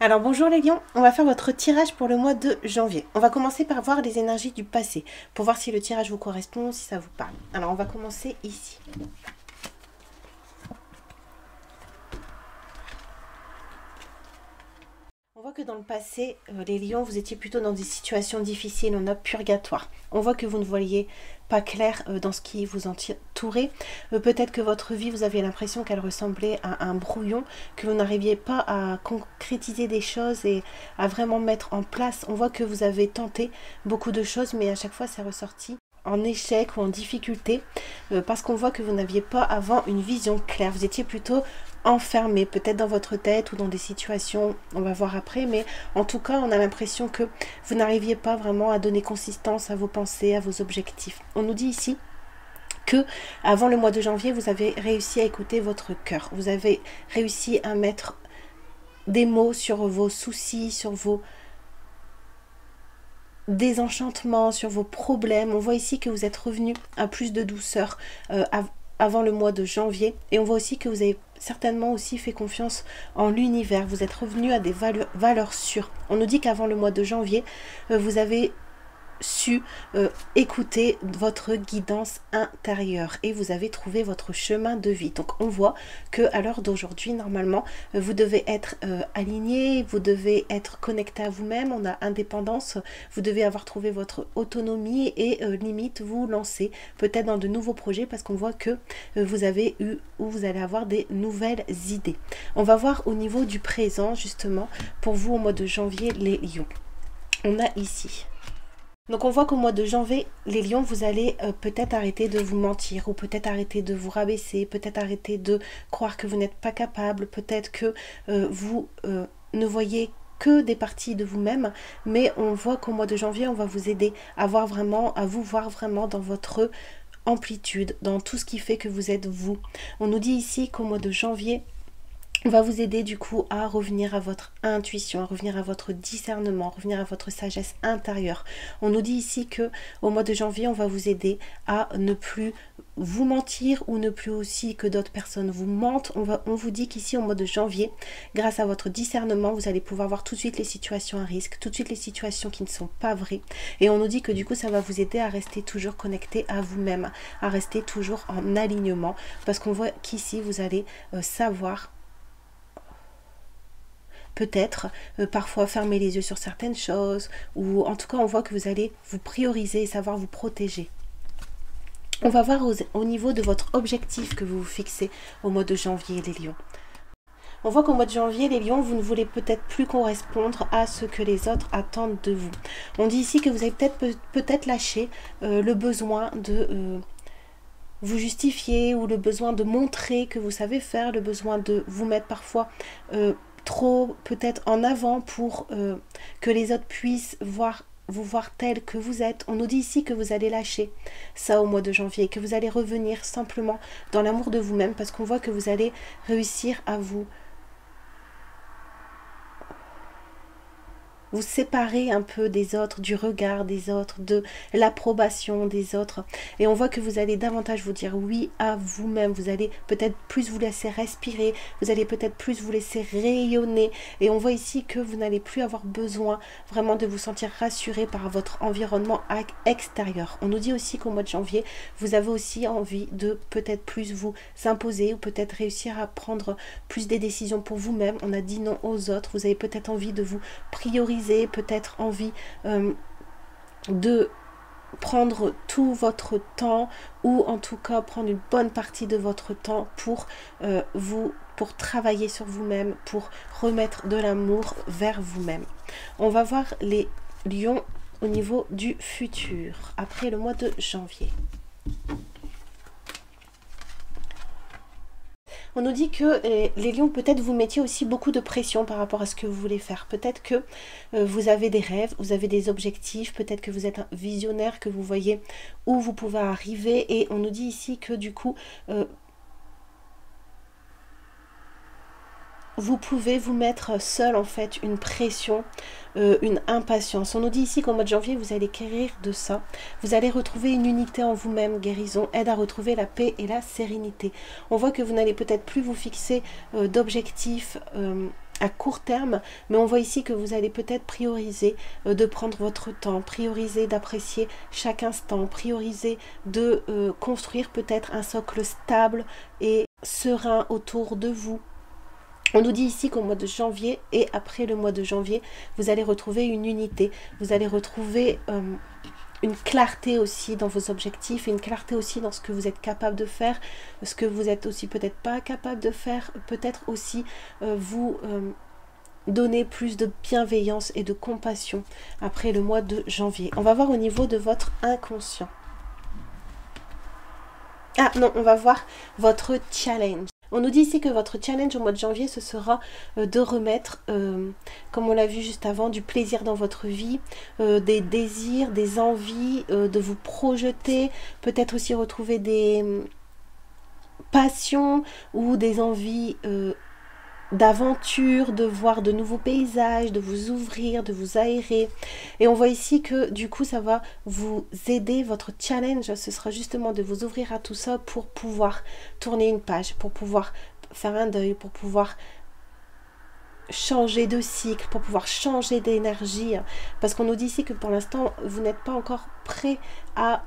Alors bonjour les lions, on va faire votre tirage pour le mois de janvier. On va commencer par voir les énergies du passé, pour voir si le tirage vous correspond, si ça vous parle. Alors on va commencer ici. On voit que dans le passé, les lions, vous étiez plutôt dans des situations difficiles, on a purgatoire. On voit que vous ne voyez pas clair dans ce qui vous entourait. Peut-être que votre vie, vous aviez l'impression qu'elle ressemblait à un brouillon, que vous n'arriviez pas à concrétiser des choses et à vraiment mettre en place. On voit que vous avez tenté beaucoup de choses, mais à chaque fois, c'est ressorti en échec ou en difficulté, parce qu'on voit que vous n'aviez pas avant une vision claire. Vous étiez plutôt enfermé, peut-être dans votre tête ou dans des situations, on va voir après, mais en tout cas, on a l'impression que vous n'arriviez pas vraiment à donner consistance à vos pensées, à vos objectifs. On nous dit ici que avant le mois de janvier, vous avez réussi à écouter votre cœur. Vous avez réussi à mettre des mots sur vos soucis, sur vos désenchantements, sur vos problèmes. On voit ici que vous êtes revenu à plus de douceur avant le mois de janvier, et on voit aussi que vous avez certainement aussi fait confiance en l'univers. Vous êtes revenu à des valeurs sûres. On nous dit qu'avant le mois de janvier, vous avez su écouter votre guidance intérieure et vous avez trouvé votre chemin de vie. Donc on voit que à l'heure d'aujourd'hui, normalement, vous devez être aligné, vous devez être connecté à vous-même, on a indépendance, vous devez avoir trouvé votre autonomie et limite vous lancer peut-être dans de nouveaux projets, parce qu'on voit que vous avez eu ou vous allez avoir des nouvelles idées. On va voir au niveau du présent justement pour vous au mois de janvier les lions. On a ici. Donc on voit qu'au mois de janvier, les lions, vous allez peut-être arrêter de vous mentir, ou peut-être arrêter de vous rabaisser, peut-être arrêter de croire que vous n'êtes pas capable, peut-être que vous ne voyez que des parties de vous-même, mais on voit qu'au mois de janvier, on va vous aider à voir vraiment, à vous voir vraiment dans votre amplitude, dans tout ce qui fait que vous êtes vous. On nous dit ici qu'au mois de janvier, on va vous aider du coup à revenir à votre intuition, à revenir à votre discernement, à revenir à votre sagesse intérieure. On nous dit ici que au mois de janvier, on va vous aider à ne plus vous mentir ou ne plus aussi que d'autres personnes vous mentent. On vous dit qu'ici au mois de janvier, grâce à votre discernement, vous allez pouvoir voir tout de suite les situations à risque, tout de suite les situations qui ne sont pas vraies. Et on nous dit que du coup, ça va vous aider à rester toujours connecté à vous-même, à rester toujours en alignement, parce qu'on voit qu'ici, vous allez savoir peut-être parfois fermer les yeux sur certaines choses, ou en tout cas on voit que vous allez vous prioriser et savoir vous protéger. On va voir au niveau de votre objectif que vous vous fixez au mois de janvier les lions. On voit qu'au mois de janvier, les lions, vous ne voulez peut-être plus correspondre à ce que les autres attendent de vous. On dit ici que vous avez peut-être lâché le besoin de vous justifier, ou le besoin de montrer que vous savez faire, le besoin de vous mettre parfois trop peut-être en avant pour que les autres puissent vous voir tel que vous êtes. On nous dit ici que vous allez lâcher ça au mois de janvier, que vous allez revenir simplement dans l'amour de vous-même, parce qu'on voit que vous allez réussir à vous séparer un peu des autres, du regard des autres, de l'approbation des autres. Et on voit que vous allez davantage vous dire oui à vous-même. Vous allez peut-être plus vous laisser respirer, vous allez peut-être plus vous laisser rayonner. Et on voit ici que vous n'allez plus avoir besoin vraiment de vous sentir rassuré par votre environnement extérieur. On nous dit aussi qu'au mois de janvier, vous avez aussi envie de peut-être plus vous imposer, ou peut-être réussir à prendre plus des décisions pour vous-même. On a dit non aux autres. Vous avez peut-être envie de vous prioriser, peut-être envie de prendre tout votre temps, ou en tout cas prendre une bonne partie de votre temps pour pour travailler sur vous-même, pour remettre de l'amour vers vous-même. On va voir les lions au niveau du futur après le mois de janvier. On nous dit que les lions, peut-être vous mettiez aussi beaucoup de pression par rapport à ce que vous voulez faire. Peut-être que vous avez des rêves, vous avez des objectifs, peut-être que vous êtes un visionnaire, que vous voyez où vous pouvez arriver. Et on nous dit ici que du coup, vous pouvez vous mettre seul en fait une pression, une impatience. On nous dit ici qu'au mois de janvier, vous allez guérir de ça. Vous allez retrouver une unité en vous-même, guérison, aide à retrouver la paix et la sérénité. On voit que vous n'allez peut-être plus vous fixer d'objectifs à court terme, mais on voit ici que vous allez peut-être prioriser de prendre votre temps, prioriser d'apprécier chaque instant, prioriser de construire peut-être un socle stable et serein autour de vous. On nous dit ici qu'au mois de janvier et après le mois de janvier, vous allez retrouver une unité, vous allez retrouver une clarté aussi dans vos objectifs, une clarté aussi dans ce que vous êtes capable de faire, ce que vous êtes aussi peut-être pas capable de faire, peut-être aussi vous donner plus de bienveillance et de compassion après le mois de janvier. On va voir au niveau de votre inconscient. Ah non, on va voir votre challenge. On nous dit ici que votre challenge au mois de janvier, ce sera de remettre, comme on l'a vu juste avant, du plaisir dans votre vie, des désirs, des envies, de vous projeter, peut-être aussi retrouver des passions ou des envies d'aventure, de voir de nouveaux paysages, de vous ouvrir, de vous aérer. Et on voit ici que du coup ça va vous aider, votre challenge, ce sera justement de vous ouvrir à tout ça pour pouvoir tourner une page, pour pouvoir faire un deuil, pour pouvoir changer de cycle, pour pouvoir changer d'énergie. Parce qu'on nous dit ici que pour l'instant vous n'êtes pas encore prêt à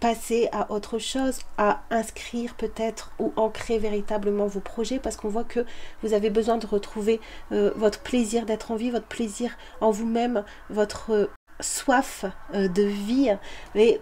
passer à autre chose, à inscrire peut-être ou ancrer véritablement vos projets, parce qu'on voit que vous avez besoin de retrouver votre plaisir d'être en vie, votre plaisir en vous-même, votre soif de vie, et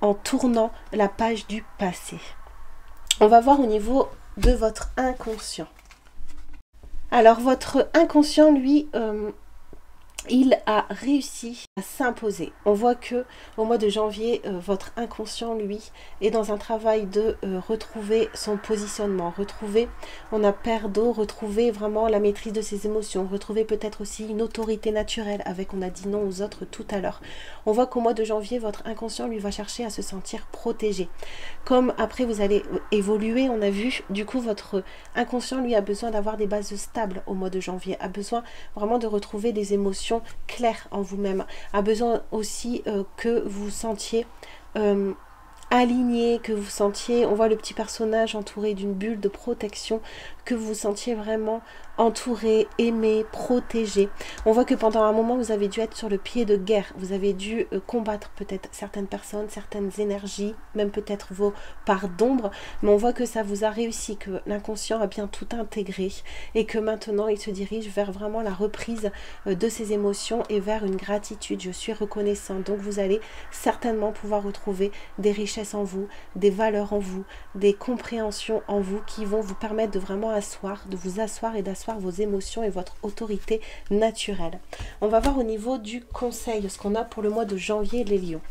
en tournant la page du passé. On va voir au niveau de votre inconscient. Alors votre inconscient, lui, il a réussi à s'imposer. On voit que au mois de janvier, votre inconscient, lui, est dans un travail de retrouver son positionnement, retrouver, on a perdu, retrouver vraiment la maîtrise de ses émotions, retrouver peut-être aussi une autorité naturelle avec, on a dit non aux autres tout à l'heure. On voit qu'au mois de janvier, votre inconscient, lui, va chercher à se sentir protégé. Comme après, vous allez évoluer, on a vu, du coup, votre inconscient, lui, a besoin d'avoir des bases stables au mois de janvier, a besoin vraiment de retrouver des émotions claires en vous-même, a besoin aussi que vous sentiez aligné, que vous sentiez, on voit le petit personnage entouré d'une bulle de protection, que vous vous sentiez vraiment entouré, aimé, protégé. On voit que pendant un moment, vous avez dû être sur le pied de guerre, vous avez dû combattre peut-être certaines personnes, certaines énergies, même peut-être vos parts d'ombre, mais on voit que ça vous a réussi, que l'inconscient a bien tout intégré et que maintenant, il se dirige vers vraiment la reprise de ses émotions et vers une gratitude. Je suis reconnaissant, donc vous allez certainement pouvoir retrouver des richesses en vous, des valeurs en vous, des compréhensions en vous qui vont vous permettre de vraiment vous asseoir et d'asseoir vos émotions et votre autorité naturelle. On va voir au niveau du conseil, ce qu'on a pour le mois de janvier, les lions.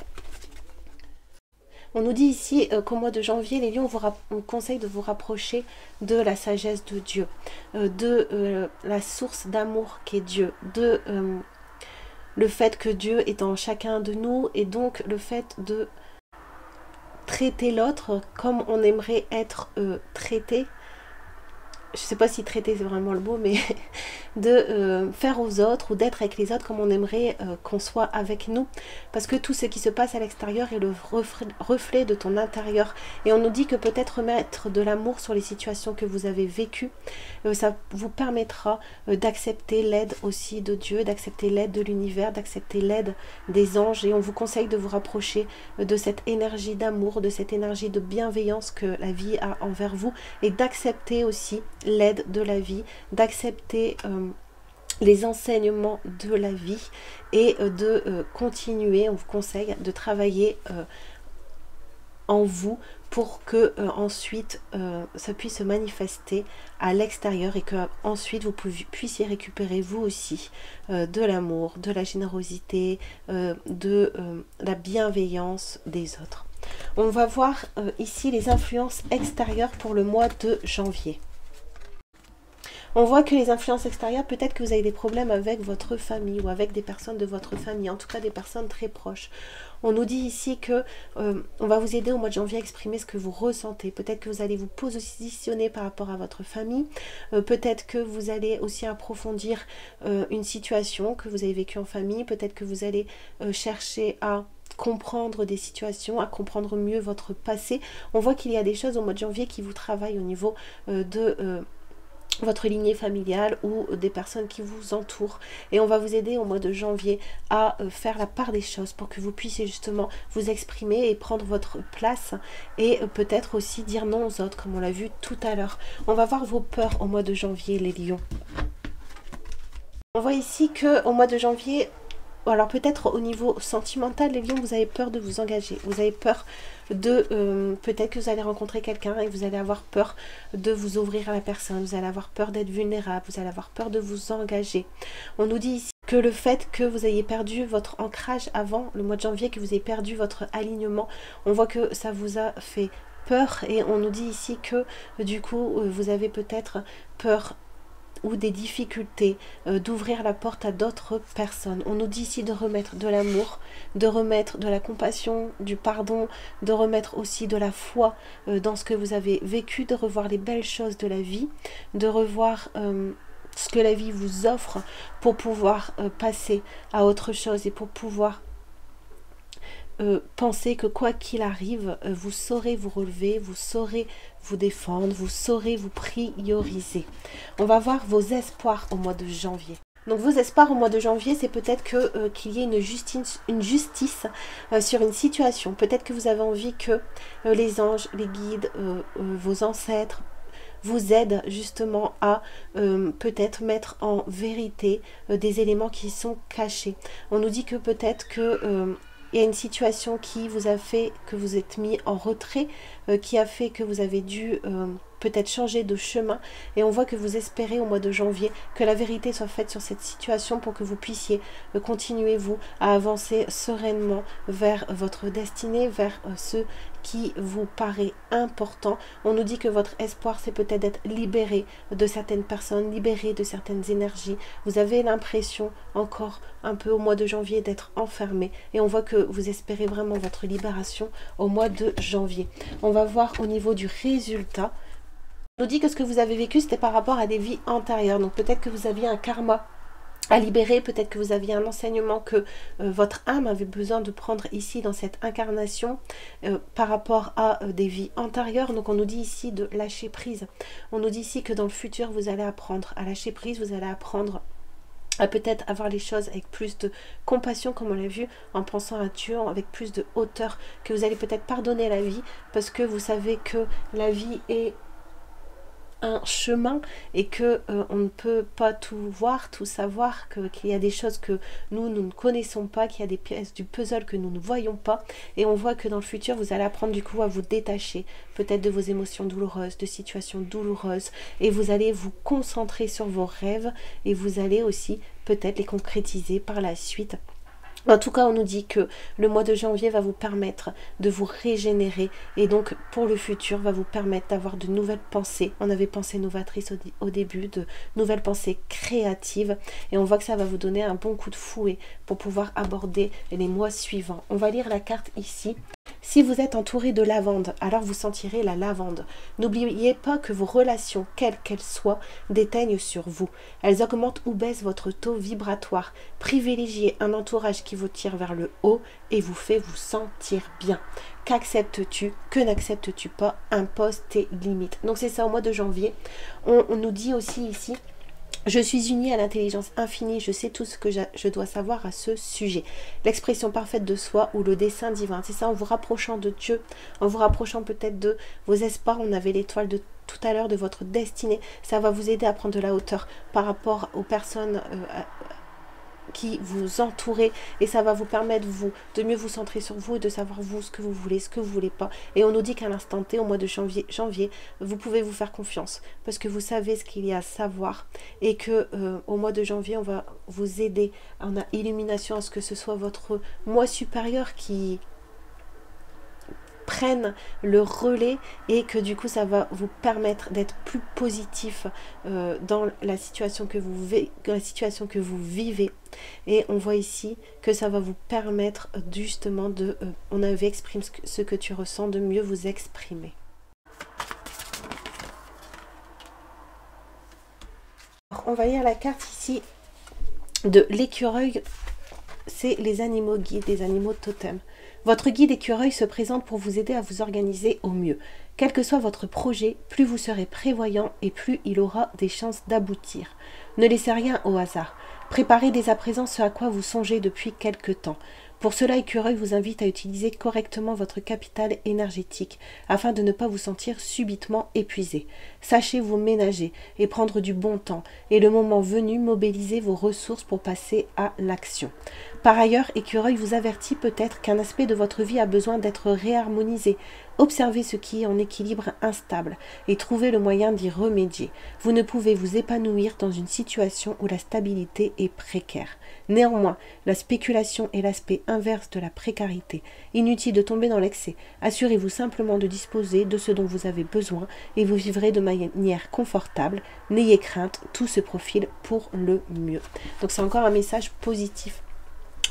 On nous dit ici qu'au mois de janvier, les lions, on conseille de vous rapprocher de la sagesse de Dieu, de la source d'amour qu'est Dieu, de le fait que Dieu est en chacun de nous et donc le fait de traiter l'autre comme on aimerait être traité. Je ne sais pas si traiter c'est vraiment le mot, mais de faire aux autres ou d'être avec les autres comme on aimerait qu'on soit avec nous. Parce que tout ce qui se passe à l'extérieur est le reflet de ton intérieur. Et on nous dit que peut-être remettre de l'amour sur les situations que vous avez vécues, ça vous permettra d'accepter l'aide aussi de Dieu, d'accepter l'aide de l'univers, d'accepter l'aide des anges. Et on vous conseille de vous rapprocher de cette énergie d'amour, de cette énergie de bienveillance que la vie a envers vous et d'accepter aussi l'aide de la vie, d'accepter les enseignements de la vie et de continuer, on vous conseille de travailler en vous pour que ensuite ça puisse se manifester à l'extérieur et que ensuite vous puissiez récupérer vous aussi de l'amour, de la générosité, de la bienveillance des autres. On va voir ici les influences extérieures pour le mois de janvier. On voit que les influences extérieures, peut-être que vous avez des problèmes avec votre famille ou avec des personnes de votre famille, en tout cas des personnes très proches. On nous dit ici que on va vous aider au mois de janvier à exprimer ce que vous ressentez. Peut-être que vous allez vous positionner par rapport à votre famille. Peut-être que vous allez aussi approfondir une situation que vous avez vécue en famille. Peut-être que vous allez chercher à comprendre des situations, à comprendre mieux votre passé. On voit qu'il y a des choses au mois de janvier qui vous travaillent au niveau de votre lignée familiale ou des personnes qui vous entourent. Et on va vous aider au mois de janvier à faire la part des choses pour que vous puissiez justement vous exprimer et prendre votre place et peut-être aussi dire non aux autres comme on l'a vu tout à l'heure. On va voir vos peurs au mois de janvier, les lions. On voit ici que au mois de janvier, alors peut-être au niveau sentimental, les lions, vous avez peur de vous engager. Vous avez peur de... peut-être que vous allez rencontrer quelqu'un et vous allez avoir peur de vous ouvrir à la personne. Vous allez avoir peur d'être vulnérable. Vous allez avoir peur de vous engager. On nous dit ici que le fait que vous ayez perdu votre ancrage avant le mois de janvier, que vous ayez perdu votre alignement, on voit que ça vous a fait peur. Et on nous dit ici que du coup, vous avez peut-être peur ou des difficultés d'ouvrir la porte à d'autres personnes. On nous dit ici de remettre de l'amour, de remettre de la compassion, du pardon, de remettre aussi de la foi dans ce que vous avez vécu, de revoir les belles choses de la vie, de revoir ce que la vie vous offre pour pouvoir passer à autre chose et pour pouvoir pensez que quoi qu'il arrive, vous saurez vous relever, vous saurez vous défendre, vous saurez vous prioriser. On va voir vos espoirs au mois de janvier. Donc vos espoirs au mois de janvier, c'est peut-être que qu'il y ait une justice sur une situation. Peut-être que vous avez envie que les anges, les guides, vos ancêtres vous aident justement à peut-être mettre en vérité des éléments qui sont cachés. On nous dit que peut-être que il y a une situation qui vous a fait que vous êtes mis en retrait, qui a fait que vous avez dû peut-être changer de chemin. Et on voit que vous espérez au mois de janvier que la vérité soit faite sur cette situation pour que vous puissiez continuer, vous, à avancer sereinement vers votre destinée, vers ce qui vous paraît important. On nous dit que votre espoir, c'est peut-être d'être libéré de certaines personnes, libéré de certaines énergies. Vous avez l'impression encore un peu au mois de janvier d'être enfermé. Et on voit que vous espérez vraiment votre libération au mois de janvier. On va voir au niveau du résultat. On nous dit que ce que vous avez vécu, c'était par rapport à des vies antérieures. Donc peut-être que vous aviez un karma à libérer, peut-être que vous aviez un enseignement que votre âme avait besoin de prendre ici dans cette incarnation par rapport à des vies antérieures. Donc on nous dit ici de lâcher prise. On nous dit ici que dans le futur, vous allez apprendre à lâcher prise, vous allez apprendre à peut-être avoir les choses avec plus de compassion, comme on l'a vu, en pensant à Dieu, avec plus de hauteur, que vous allez peut-être pardonner la vie, parce que vous savez que la vie est un chemin et que on ne peut pas tout voir, tout savoir, qu'il y a des choses que nous ne connaissons pas, qu'il y a des pièces du puzzle que nous ne voyons pas, et on voit que dans le futur vous allez apprendre du coup à vous détacher peut-être de vos émotions douloureuses, de situations douloureuses, et vous allez vous concentrer sur vos rêves et vous allez aussi peut-être les concrétiser par la suite. En tout cas, on nous dit que le mois de janvier va vous permettre de vous régénérer et donc pour le futur va vous permettre d'avoir de nouvelles pensées. On avait pensées novatrices au début, de nouvelles pensées créatives et on voit que ça va vous donner un bon coup de fouet pour pouvoir aborder les mois suivants. On va lire la carte ici. Si vous êtes entouré de lavande, alors vous sentirez la lavande. N'oubliez pas que vos relations, quelles qu'elles soient, déteignent sur vous. Elles augmentent ou baissent votre taux vibratoire. Privilégiez un entourage qui vous tire vers le haut et vous fait vous sentir bien. Qu'acceptes-tu? Que n'acceptes-tu pas? Impose tes limites. Donc c'est ça au mois de janvier. On nous dit aussi ici... Je suis unie à l'intelligence infinie, je sais tout ce que je dois savoir à ce sujet. L'expression parfaite de soi ou le dessein divin. C'est ça, en vous rapprochant de Dieu, en vous rapprochant peut-être de vos espoirs. On avait l'étoile de tout à l'heure, de votre destinée. Ça va vous aider à prendre de la hauteur par rapport aux personnes qui vous entourez et ça va vous permettre vous de mieux vous centrer sur vous et de savoir vous ce que vous voulez, ce que vous voulez pas. Et on nous dit qu'à l'instant T, au mois de janvier, vous pouvez vous faire confiance parce que vous savez ce qu'il y a à savoir et que au mois de janvier, on va vous aider en illumination à ce que ce soit votre moi supérieur qui prennent le relais et que du coup ça va vous permettre d'être plus positif dans la situation que vous vivez et on voit ici que ça va vous permettre justement de on avait exprimé ce que tu ressens, de mieux vous exprimer. Alors, on va lire la carte ici de l'écureuil. C'est les animaux guides, les animaux totems. Votre guide écureuil se présente pour vous aider à vous organiser au mieux. Quel que soit votre projet, plus vous serez prévoyant et plus il aura des chances d'aboutir. Ne laissez rien au hasard. Préparez dès à présent ce à quoi vous songez depuis quelque temps. Pour cela, Écureuil vous invite à utiliser correctement votre capital énergétique afin de ne pas vous sentir subitement épuisé. Sachez vous ménager et prendre du bon temps et le moment venu, mobilisez vos ressources pour passer à l'action. Par ailleurs, Écureuil vous avertit peut-être qu'un aspect de votre vie a besoin d'être réharmonisé. Observez ce qui est en équilibre instable et trouvez le moyen d'y remédier. Vous ne pouvez vous épanouir dans une situation où la stabilité est précaire. Néanmoins, la spéculation est l'aspect inverse de la précarité. Inutile de tomber dans l'excès. Assurez-vous simplement de disposer de ce dont vous avez besoin et vous vivrez de manière confortable. N'ayez crainte, tout se profile pour le mieux. Donc c'est encore un message positif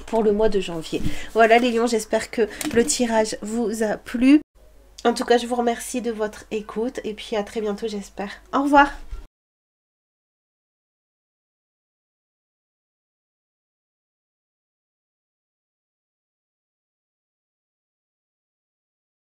pour le mois de janvier. Voilà les lions, j'espère que le tirage vous a plu. En tout cas, je vous remercie de votre écoute et puis à très bientôt, j'espère. Au revoir!